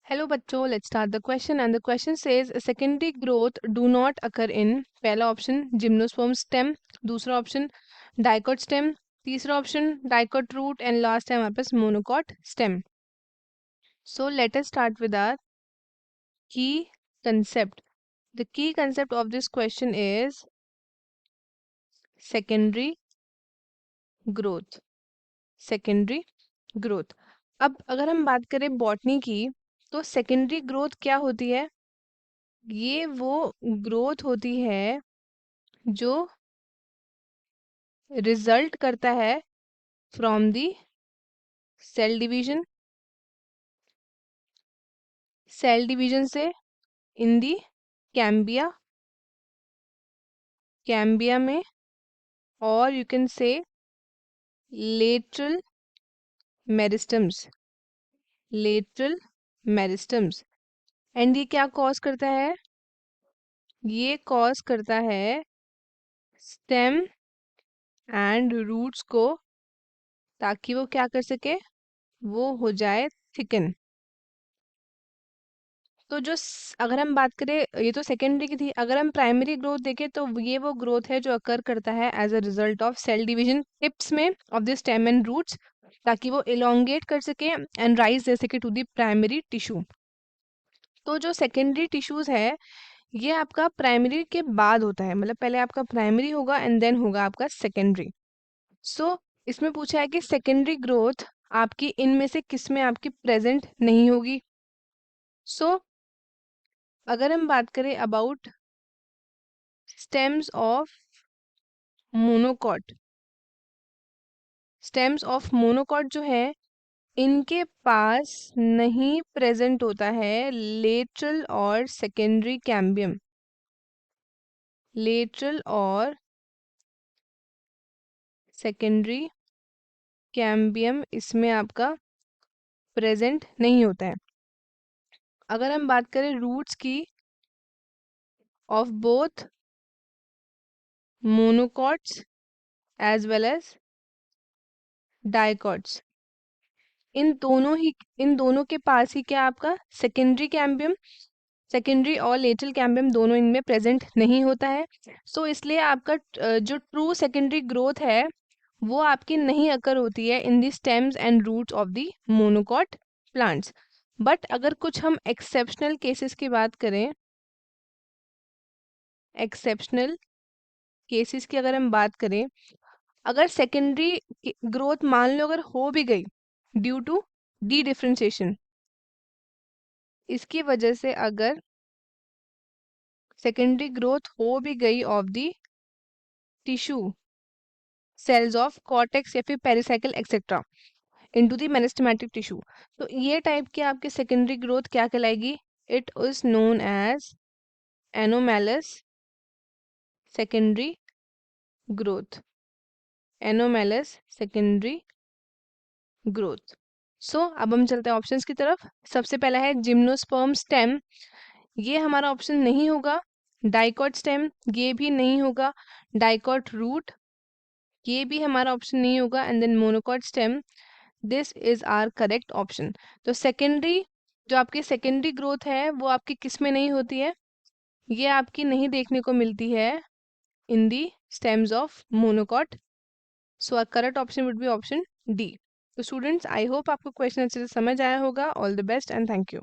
Hello बच्चों, let's start the question and the question says secondary growth do not occur in. पहला option gymnosperm stem, दूसरा option dicot stem, तीसरा option dicot root and last time आपस monocot stem. So let us start with our key concept. The key concept of this question is secondary growth. Secondary growth. अब अगर हम बात करें botany की, तो secondary growth क्या होती है? ये वो ग्रोथ होती है जो रिजल्ट करता है from the cell division, cell division से इन दी कैम्बिया, कैम्बिया में, और you can say lateral meristems, lateral meristems. And ये क्या कॉज करता है? ये कॉज करता है स्टेम एंड रूट्स को, ताकि वो क्या कर सके, वो हो जाए थिकन। तो अगर हम बात करें, ये तो सेकेंडरी की थी। अगर हम प्राइमरी ग्रोथ देखें तो ये वो ग्रोथ है जो अकर करता है as a result of cell division tips में of the stem and roots, ताकि वो इलोंगेट कर सके एंड राइज दे सके टू द प्राइमरी टिश्यू। तो जो सेकेंडरी टिश्यूज है, ये आपका प्राइमरी के बाद होता है, मतलब पहले आपका प्राइमरी होगा एंड देन होगा आपका सेकेंडरी। सो इसमें पूछा है कि सेकेंडरी ग्रोथ आपकी इनमें से किस में आपकी प्रेजेंट नहीं होगी। सो अगर हम बात करें about stems of monocot, stems of monocot जो है, इनके पास नहीं प्रेजेंट होता है लेटरल और सेकेंडरी कैम्बियम, लेटरल और सेकेंडरी कैम्बियम इसमें आपका प्रेजेंट नहीं होता है। अगर हम बात करें रूट्स की of both monocots as well as dicots, इन दोनों के पास ही क्या आपका सेकेंडरी कैम्बियम, सेकेंडरी और लेटरल कैम्बियम दोनों इनमें प्रेजेंट नहीं होता है। सो इसलिए आपका जो ट्रू सेकेंडरी ग्रोथ है वो आपकी नहीं अकर होती है in the stems and roots of the monocot plants. But अगर कुछ हम एक्सेप्शनल केसेस की बात करें, एक्सेप्शनल केसेस की अगर हम बात करें, अगर सेकेंडरी ग्रोथ मान लो अगर हो भी गई ड्यू टू डी डिफ्रेंशिएशन, इसकी वजह से अगर सेकेंडरी ग्रोथ हो भी गई of the tissue cells of cortex या फिर pericycle etcetera into the meristematic tissue, तो ये टाइप की आपकी सेकेंडरी ग्रोथ क्या कहलाएगी? It is known as anomalous secondary growth, anomalous secondary growth. So अब हम चलते हैं ऑप्शंस की तरफ। सबसे पहला है जिम्नोस्पर्म स्टेम, ये हमारा ऑप्शन नहीं होगा। डाइकॉट स्टेम, ये भी नहीं होगा। डाइकॉट रूट, ये भी हमारा ऑप्शन नहीं होगा। And then monocot stem, this is our correct option. तो सेकेंडरी, जो आपकी सेकेंडरी ग्रोथ है वो आपकी किस में नहीं होती है? ये आपकी नहीं देखने को मिलती है in the stems of monocot. So our correct option would be option D. तो स्टूडेंट्स, आई होप आपको क्वेश्चन अच्छे से समझ आया होगा। All the best and thank you.